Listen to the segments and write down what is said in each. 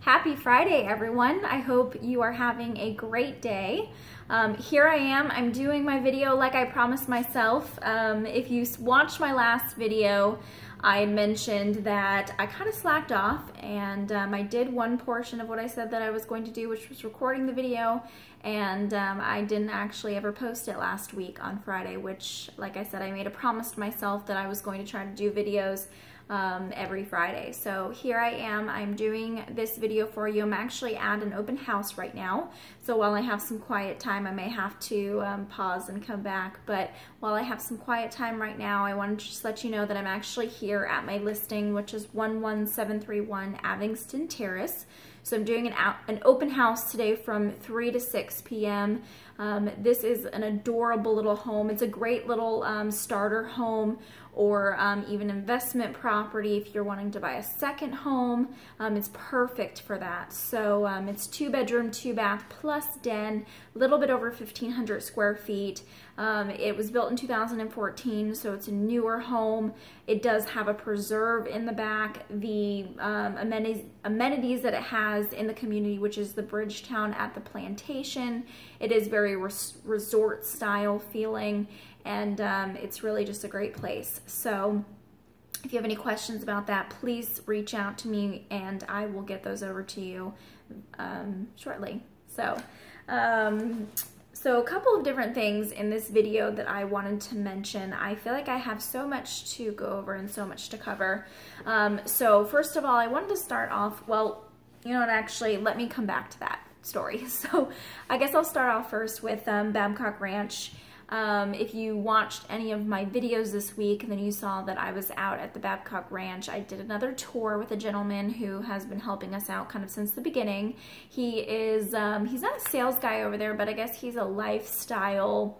Happy Friday, everyone. I hope you are having a great day. Here I am. I'm doing my video like I promised myself. If you watched my last video, I mentioned that I kind of slacked off, and I did one portion of what I said that I was going to do, which was recording the video, and I didn't actually ever post it last week on Friday, which, like I said, I made a promise to myself that I was going to try to do videos every Friday. So here I am. I'm doing this video for you. I'm actually at an open house right now, so while I have some quiet time, I may have to pause and come back, but while I have some quiet time right now, I want to just let you know that I'm actually here at my listing, which is 11731 Avingston Terrace. So I'm doing an open house today from 3 to 6 p.m. This is an adorable little home. It's a great little starter home, or even investment property if you're wanting to buy a second home. It's perfect for that. So it's 2-bedroom, 2-bath plus den, a little bit over 1,500 square feet. It was built in 2014, so it's a newer home. It does have a preserve in the back. The amenities that it has in the community, which is the Bridgetown at the Plantation. It is very resort style feeling, and it's really just a great place. So if you have any questions about that, please reach out to me and I will get those over to you shortly. So a couple of different things in this video that I wanted to mention. I feel like I have so much to go over and so much to cover. So first of all, I wanted to start off, well, you know what, actually, let me come back to that story. So I guess I'll start off first with Babcock Ranch. If you watched any of my videos this week, then you saw that I was out at the Babcock Ranch. I did another tour with a gentleman who has been helping us out kind of since the beginning. He is, he's not a sales guy over there, but I guess he's a lifestyle,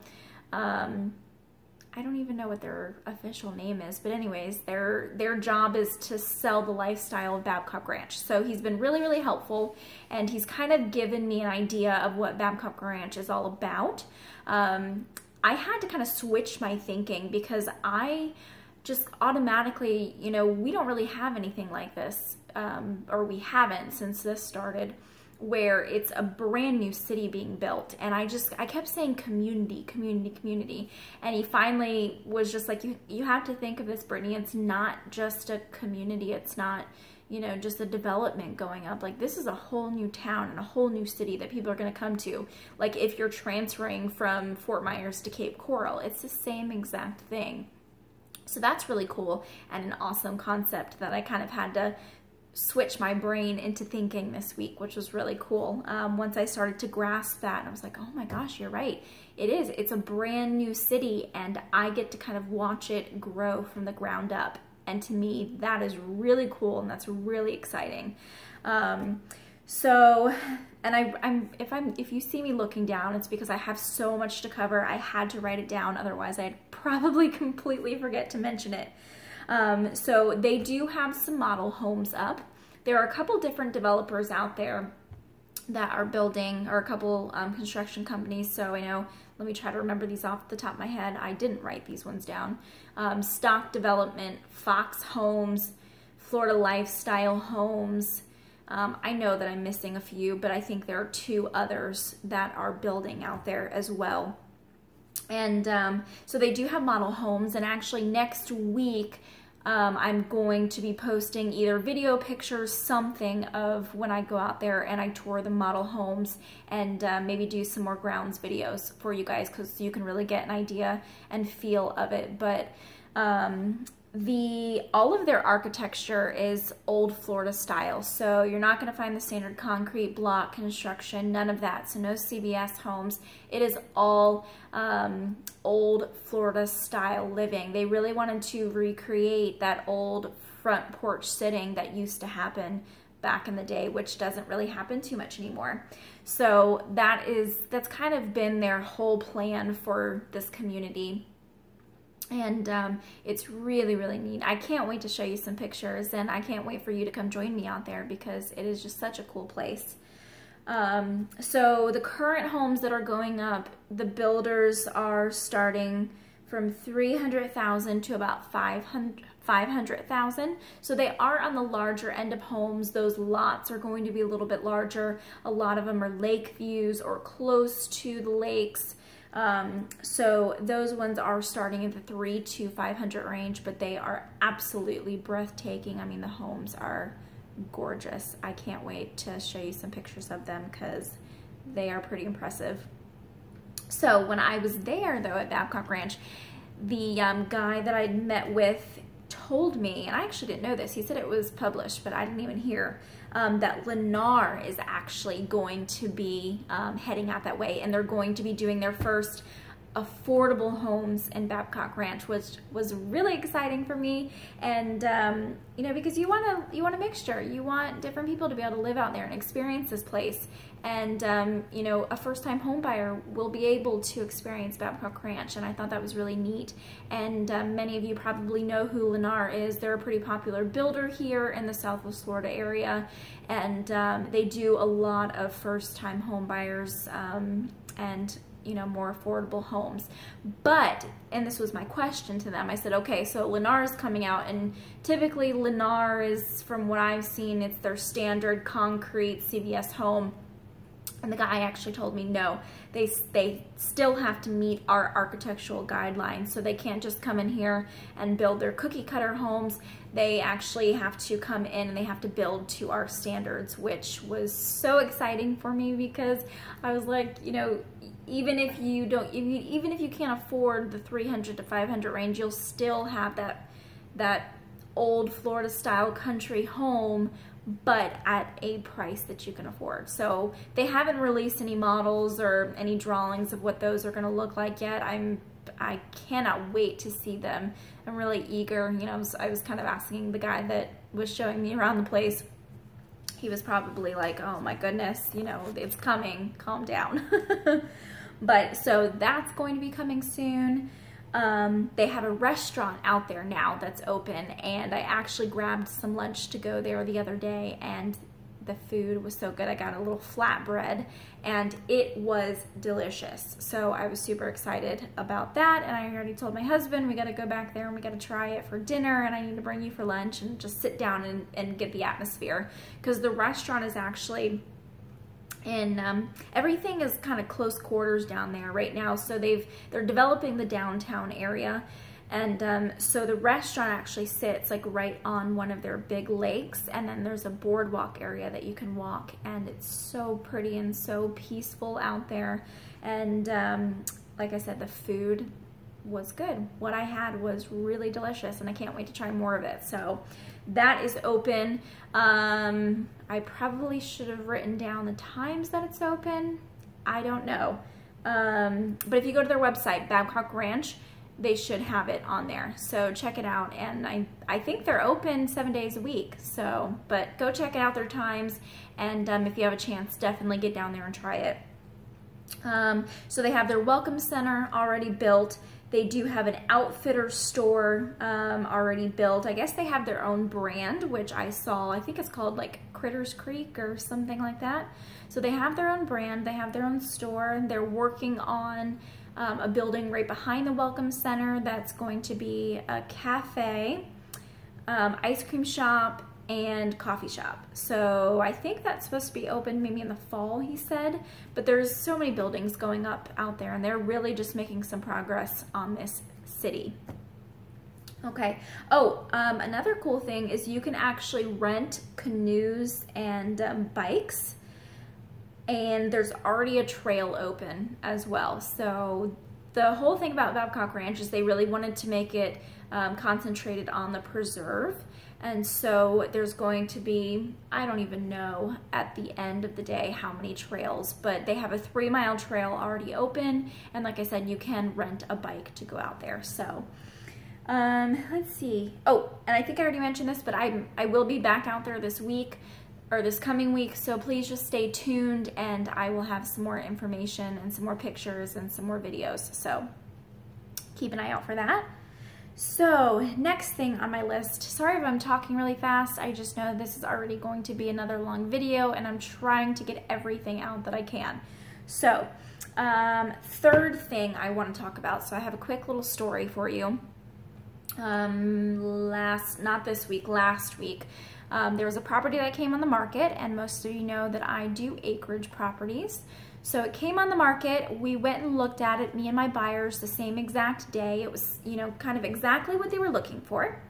I don't even know what their official name is, but anyways, their job is to sell the lifestyle of Babcock Ranch. So he's been really, really helpful, and he's kind of given me an idea of what Babcock Ranch is all about. I had to kind of switch my thinking because I just automatically, you know, we don't really have anything like this, or we haven't since this started, where it's a brand new city being built. And I kept saying community, community, community. And he finally was just like, you have to think of this, Brittany. It's not just a community. It's not, you know, just a development going up. Like, this is a whole new town and a whole new city that people are going to come to. Like, if you're transferring from Fort Myers to Cape Coral, it's the same exact thing. So that's really cool and an awesome concept that I kind of had to switch my brain into thinking this week, which was really cool. Once I started to grasp that, and I was like, oh my gosh, you're right. It is. It's a brand new city, and I get to kind of watch it grow from the ground up. And to me, that is really cool, and that's really exciting. If you see me looking down, it's because I have so much to cover. I had to write it down, otherwise I'd probably completely forget to mention it. So they do have some model homes up. There are a couple different developers out there that are building, or a couple construction companies. So I know, let me try to remember these off the top of my head. I didn't write these ones down. Stock Development, Fox Homes, Florida Lifestyle Homes. I know that I'm missing a few, but I think there are 2 others that are building out there as well. And so they do have model homes, and actually next week I'm going to be posting either video, pictures, something of when I go out there and I tour the model homes, and maybe do some more grounds videos for you guys, because you can really get an idea and feel of it. But all of their architecture is old Florida style, so you're not going to find the standard concrete block construction, none of that. So no CBS homes. It is all old Florida style living. They really wanted to recreate that old front porch sitting that used to happen back in the day, which doesn't really happen too much anymore. So that's kind of been their whole plan for this community. And it's really, really neat. I can't wait to show you some pictures, and I can't wait for you to come join me out there, because it is just such a cool place. So the current homes that are going up, the builders are starting from $300,000 to about 500,000. So they are on the larger end of homes. Those lots are going to be a little bit larger. A lot of them are lake views or close to the lakes. So those ones are starting in the 300 to 500 range, but they are absolutely breathtaking. I mean, the homes are gorgeous. I can't wait to show you some pictures of them because they are pretty impressive. So when I was there though at Babcock Ranch, the guy that I met with told me, and I actually didn't know this, he said it was published, but I didn't even hear, that Lennar is actually going to be heading out that way, and they're going to be doing their first affordable homes in Babcock Ranch, which was really exciting for me. And you know, because you want a mixture, you want different people to be able to live out there and experience this place. And you know, a first-time home buyer will be able to experience Babcock Ranch, and I thought that was really neat. And many of you probably know who Lennar is. They're a pretty popular builder here in the Southwest Florida area, and they do a lot of first-time home buyers and you know, more affordable homes. But, and this was my question to them, I said, okay, so Lennar is coming out, and typically Lennar is, from what I've seen, it's their standard concrete CVS home. And the guy actually told me, no, they still have to meet our architectural guidelines. So they can't just come in here and build their cookie cutter homes. They actually have to come in and they have to build to our standards, which was so exciting for me because I was like, you know, even if you can't afford the 300 to 500 range, you'll still have that old Florida style country home, but at a price that you can afford. So they haven't released any models or any drawings of what those are going to look like yet. I cannot wait to see them. I'm really eager. You know, I was kind of asking the guy that was showing me around the place. He was probably like, oh my goodness, you know, it's coming, calm down. But so that's going to be coming soon. They have a restaurant out there now that's open, and I actually grabbed some lunch to go there the other day, and the food was so good. I got a little flatbread and it was delicious. So I was super excited about that, and I already told my husband we got to go back there and we got to try it for dinner, and I need to bring you for lunch and just sit down and get the atmosphere, because the restaurant is actually and everything is kind of close quarters down there right now. So they're developing the downtown area, and so the restaurant actually sits like right on one of their big lakes, and then there's a boardwalk area that you can walk, and it's so pretty and so peaceful out there. And like I said, the food was good. What I had was really delicious, and I can't wait to try more of it. So that is open. I probably should have written down the times that it's open. I don't know. But if you go to their website, Babcock Ranch, they should have it on there. So check it out. And I think they're open 7 days a week. So, but go check out their times. And if you have a chance, definitely get down there and try it. So they have their welcome center already built. They do have an outfitter store already built. I guess they have their own brand, which I saw. I think it's called like Critters Creek or something like that. So they have their own brand. They have their own store. They're working on a building right behind the Welcome Center that's going to be a cafe, ice cream shop, and coffee shop. So I think that's supposed to be open maybe in the fall, he said, but there's so many buildings going up out there, and they're really just making some progress on this city. Okay. Oh, another cool thing is you can actually rent canoes and bikes, and there's already a trail open as well. So the whole thing about Babcock Ranch is they really wanted to make it concentrated on the preserve. And so there's going to be, I don't even know at the end of the day how many trails, but they have a 3-mile trail already open. And like I said, you can rent a bike to go out there. So let's see. Oh, and I think I already mentioned this, but I will be back out there this week or this coming week. So please just stay tuned, and I will have some more information and some more pictures and some more videos. So keep an eye out for that. So next thing on my list, sorry if I'm talking really fast, I just know this is already going to be another long video, and I'm trying to get everything out that I can. So third thing I want to talk about, so I have a quick little story for you. not this week, last week. There was a property that came on the market, and most of you know that I do acreage properties. So it came on the market, we went and looked at it, me and my buyers, the same exact day. It was, you know, kind of exactly what they were looking for.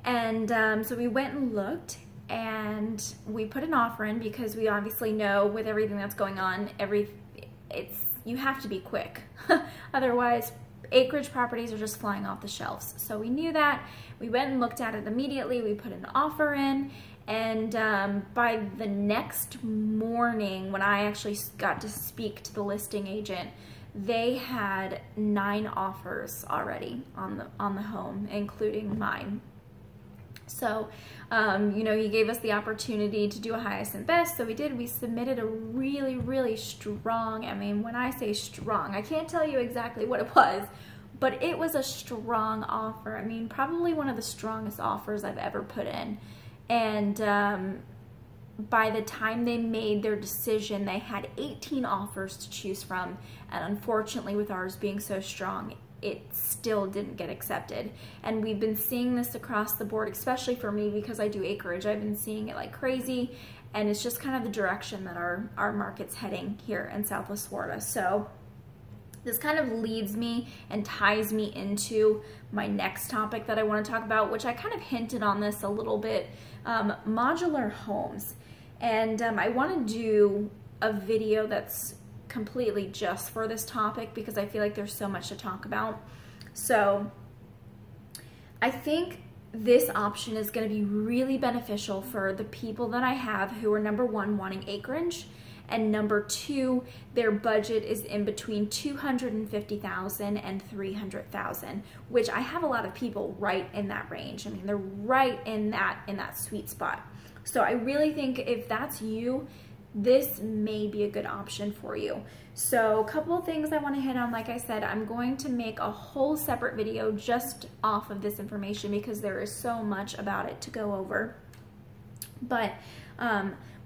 And so we went and looked, and we put an offer in because we obviously know with everything that's going on, you have to be quick. Otherwise, acreage properties are just flying off the shelves. So we knew that. We went and looked at it immediately. We put an offer in, and by the next morning, when I actually got to speak to the listing agent, they had 9 offers already on the home, including mine. So, you know, he gave us the opportunity to do a highest and best, so we did. We submitted a really, really strong, I mean, when I say strong, I can't tell you exactly what it was, but it was a strong offer. I mean, probably one of the strongest offers I've ever put in. And by the time they made their decision, they had 18 offers to choose from, and unfortunately, with ours being so strong, it still didn't get accepted. And we've been seeing this across the board, especially for me because I do acreage. I've been seeing it like crazy, and it's just kind of the direction that our market's heading here in Southwest Florida. So this kind of leads me and ties me into my next topic that I want to talk about, which I kind of hinted on this a little bit, modular homes. And I want to do a video that's completely just for this topic because I feel like there's so much to talk about. So I think this option is going to be really beneficial for the people that I have who are, number one, wanting acreage, and number two, their budget is in between $250,000 and $300,000, which I have a lot of people right in that range. I mean, they're right in that sweet spot. So I really think if that's you, this may be a good option for you. So a couple of things I want to hit on. Like I said, I'm going to make a whole separate video just off of this information because there is so much about it to go over. But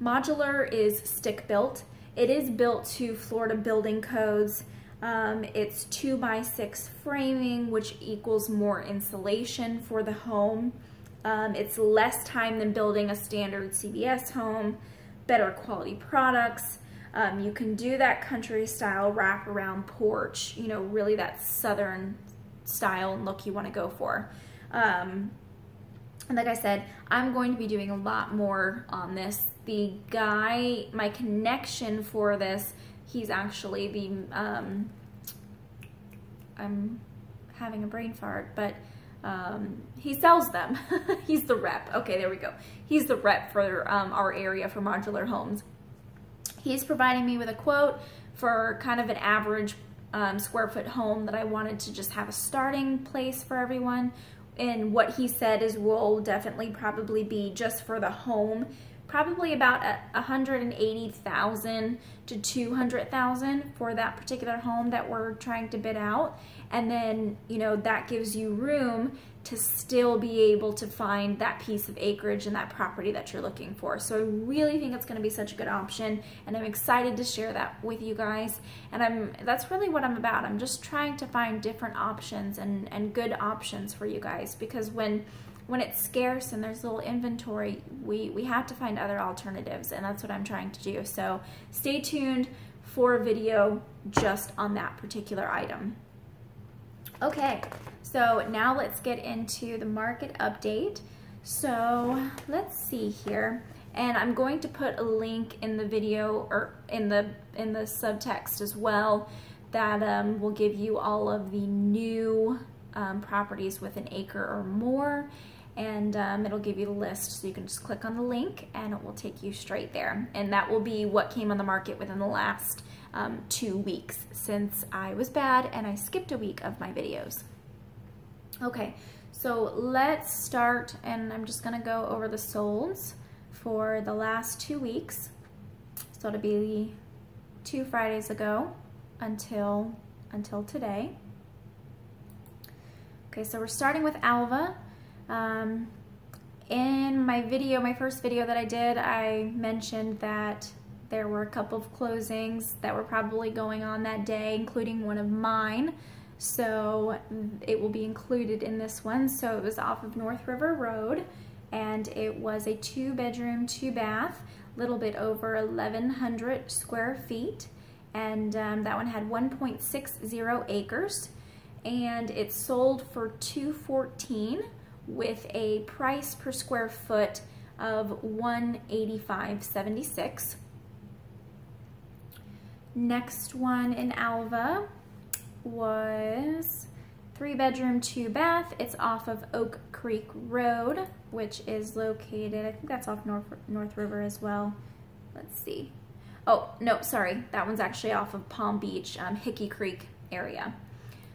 modular is stick built. It is built to Florida building codes. It's 2x6 framing, which equals more insulation for the home. It's less time than building a standard CBS home, better quality products. You can do that country style wraparound porch, you know, really that southern style and look you want to go for. And like I said, I'm going to be doing a lot more on this. The guy, my connection for this, he's actually the, I'm having a brain fart, but he sells them. He's the rep. Okay, there we go. He's the rep for our area for modular homes. He's providing me with a quote for kind of an average square foot home that I wanted to just have a starting place for everyone. And what he said is will definitely probably be just for the home, probably about $180,000 to $200,000 for that particular home that we're trying to bid out. And then, you know, that gives you room to still be able to find that piece of acreage and that property that you're looking for. So I really think it's going to be such a good option, and I'm excited to share that with you guys. And that's really what I'm about. I'm just trying to find different options and good options for you guys, because when it's scarce and there's little inventory, we have to find other alternatives, and that's what I'm trying to do. So stay tuned for a video just on that particular item. Okay, so now let's get into the market update. So let's see here, and I'm going to put a link in the video or in the subtext as well that will give you all of the new properties with an acre or more, and it'll give you the list, so you can just click on the link and it will take you straight there. And that will be what came on the market within the last 2 weeks, since I was bad and I skipped a week of my videos. Okay, so let's start, and I'm just gonna go over the solds for the last 2 weeks. So it'll be 2 Fridays ago until today. Okay, so we're starting with Alva. In my video, my first video that I did, I mentioned that there were a couple of closings that were probably going on that day, including one of mine. so it will be included in this one. So it was off of North River Road, and it was a 2-bedroom, 2-bath, little bit over 1,100 square feet, and that one had 1.60 acres, and it sold for $214 with a price per square foot of $185.76. Next one in Alva was 3-bedroom, 2-bath. It's off of Oak Creek Road, which is located, I think that's off North River as well. Let's see. Oh, no, sorry. That one's actually off of Palm Beach, Hickey Creek area.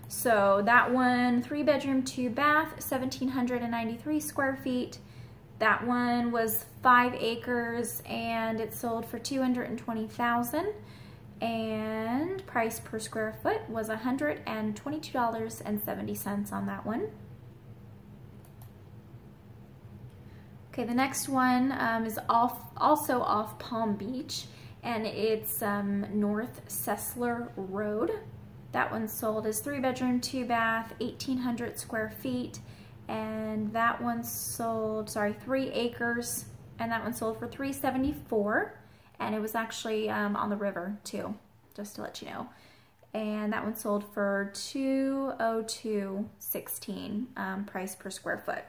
So that one, 3-bedroom, 2-bath, 1,793 square feet. That one was 5 acres, and it sold for $220,000. And price per square foot was $122.70 on that one. Okay, the next one is also off Palm Beach, and it's North Sessler Road. That one sold as 3-bedroom, 2-bath, 1,800 square feet, and that one sold, 3 acres, and that one sold for $374. And it was actually on the river too, just to let you know. And that one sold for $202.16 price per square foot.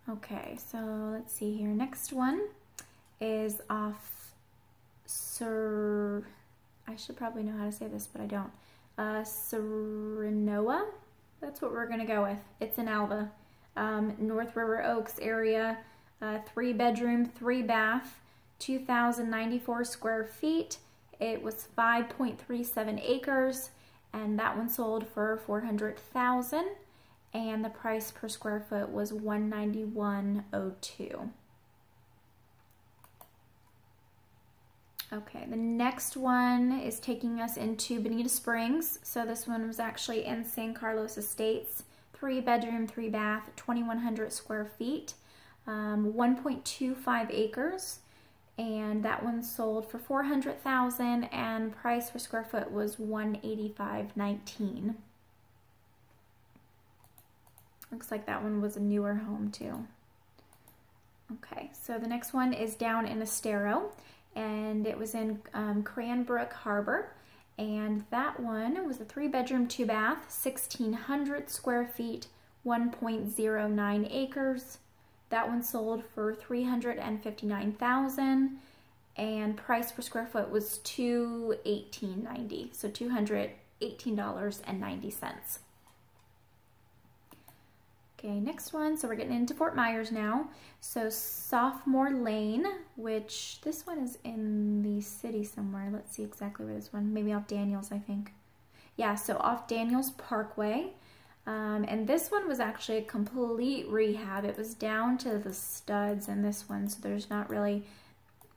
Okay, so let's see here. Next one is off I should probably know how to say this, but I don't. Serenoa, that's what we're gonna go with. It's in Alva, North River Oaks area. 3-bedroom, 3-bath, 2,094 square feet. It was 5.37 acres, and that one sold for $400,000, and the price per square foot was $191.02. Okay, the next one is taking us into Bonita Springs. So this one was actually in San Carlos Estates. 3-bedroom, 3-bath, 2,100 square feet. 1.25 acres, and that one sold for $400,000, and price per square foot was $185.19. Looks like that one was a newer home too. Okay, so the next one is down in Estero, and it was in Cranbrook Harbor, and that one was a 3-bedroom, 2-bath, 1,600 square feet, 1.09 acres. That one sold for $359,000, and price per square foot was $218.90, so $218.90. Okay, next one, so we're getting into Fort Myers now. So Sophomore Lane, which this one is in the city somewhere. Let's see exactly where this one, maybe off Daniels, I think. Yeah, so off Daniels Parkway. And this one was actually a complete rehab. It was down to the studs in this one, so there's not really,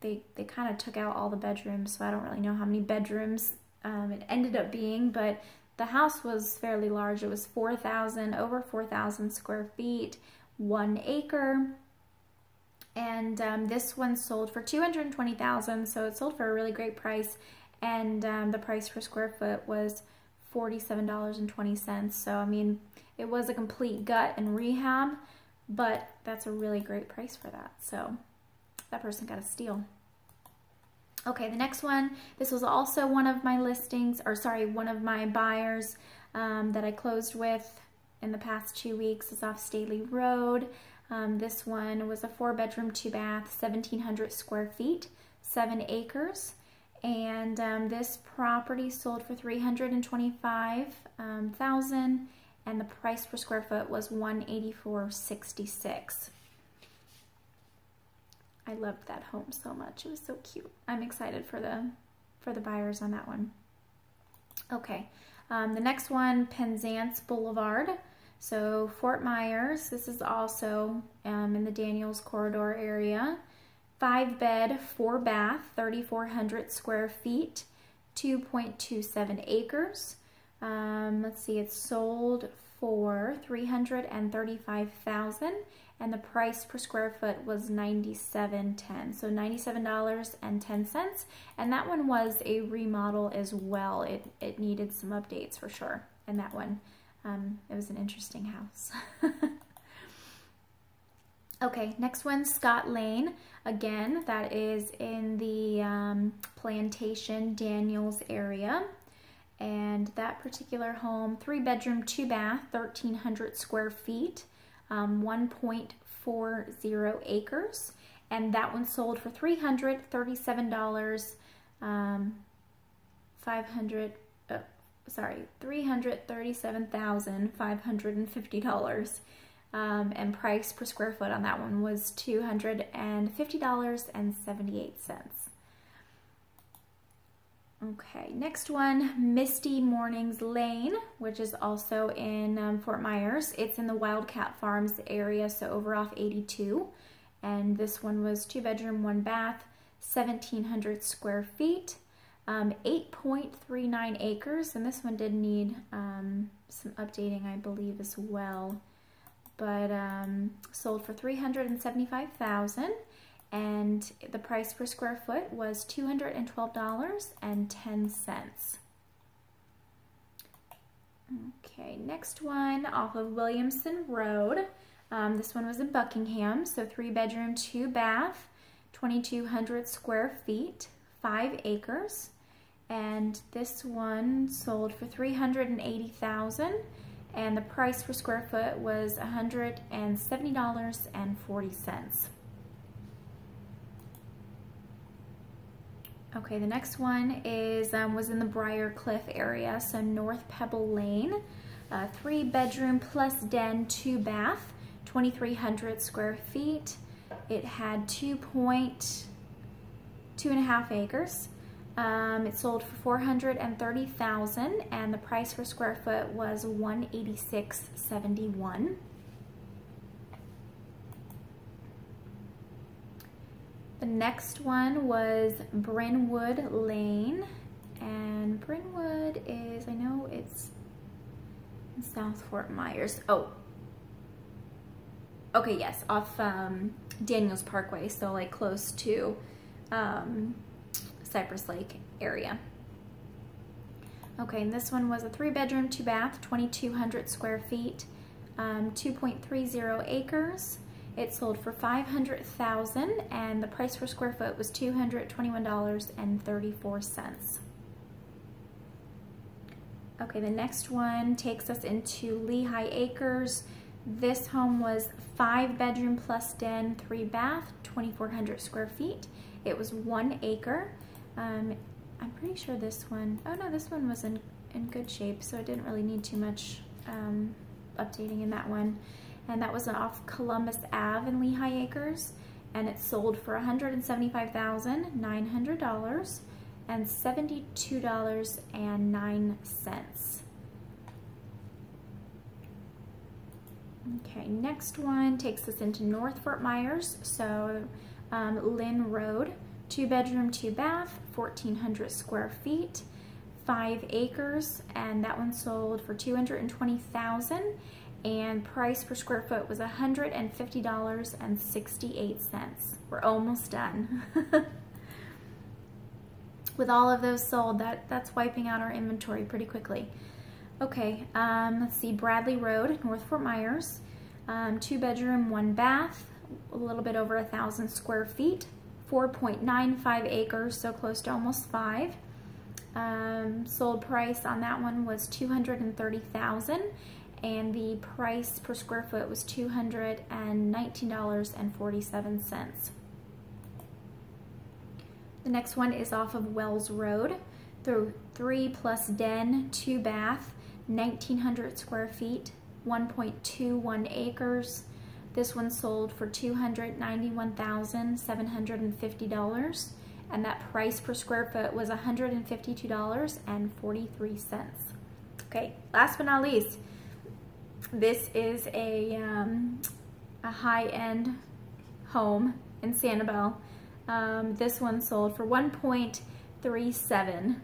they kind of took out all the bedrooms, so I don't really know how many bedrooms it ended up being, but the house was fairly large. It was over 4,000 square feet, 1 acre, and this one sold for $220,000, so it sold for a really great price, and the price per square foot was $47.20. So I mean, it was a complete gut and rehab, but that's a really great price for that. So that person got a steal. Okay, the next one, this was also one of my listings, or sorry, one of my buyers that I closed with in the past 2 weeks. Is off Staley Road. This one was a 4-bedroom, 2-bath, 1,700 square feet, 7 acres. And this property sold for $325,000, and the price per square foot was $184.66. I loved that home so much. It was so cute. I'm excited for the buyers on that one. Okay, the next one, Penzance Boulevard. So Fort Myers. This is also in the Daniels Corridor area. 5-bed, 4-bath, 3,400 square feet, 2.27 acres. Let's see, it's sold for $335,000, and the price per square foot was $97.10. So $97.10, and that one was a remodel as well. It needed some updates for sure, and that one, it was an interesting house. Okay, next one, Scott Lane. Again, that is in the Plantation Daniels area. And that particular home, 3-bedroom, 2-bath, 1,300 square feet, 1.40 acres. And that one sold for $337,550. And price per square foot on that one was $250.78. Okay, next one, Misty Mornings Lane, which is also in Fort Myers. It's in the Wildcat Farms area, so over off 82. And this one was 2-bedroom, 1-bath, 1,700 square feet, 8.39 acres. And this one did need some updating, I believe, as well. But sold for $375,000, and the price per square foot was $212.10. Okay, next one off of Williamson Road. This one was in Buckingham, so 3-bedroom, 2-bath, 2,200 square feet, 5 acres, and this one sold for $380,000. And the price per square foot was $170.40. Okay, the next one is was in the Briar Cliff area, so North Pebble Lane, 3-bedroom plus den, 2-bath, 2,300 square feet. It had 2.5 acres. It sold for $430,000, and the price per square foot was $186.71. The next one was Brynwood Lane, and Brynwood is, I know it's in South Fort Myers. Oh, okay, yes, off Daniels Parkway, so like close to Cypress Lake area. Okay, and this one was a 3-bedroom, 2-bath, 2,200 square feet, 2.30 acres. It sold for $500,000, and the price per square foot was $221.34. Okay, the next one takes us into Lehigh Acres. This home was 5-bedroom plus den, 3-bath, 2,400 square feet. It was 1 acre. I'm pretty sure this one, oh no, this one was in good shape, so it didn't really need too much updating in that one. And that was off Columbus Ave in Lehigh Acres, and it sold for $175,900 and $72.09. Okay, next one takes us into North Fort Myers, so Lynn Road, 2-bedroom, 2-bath, 1,400 square feet, 5 acres, and that one sold for $220,000, and price per square foot was $150.68. We're almost done. With all of those sold, that's wiping out our inventory pretty quickly. Okay, let's see, Bradley Road, North Fort Myers, 2-bedroom, 1-bath, a little bit over 1,000 square feet, 4.95 acres, so close to almost 5. Sold price on that one was $230,000, and the price per square foot was $219.47. The next one is off of Wells Road, the 3-plus den, 2-bath, 1,900 square feet, 1.21 acres. This one sold for $291,750, and that price per square foot was $152.43. Okay, last but not least, this is a high-end home in Sanibel. This one sold for $1.37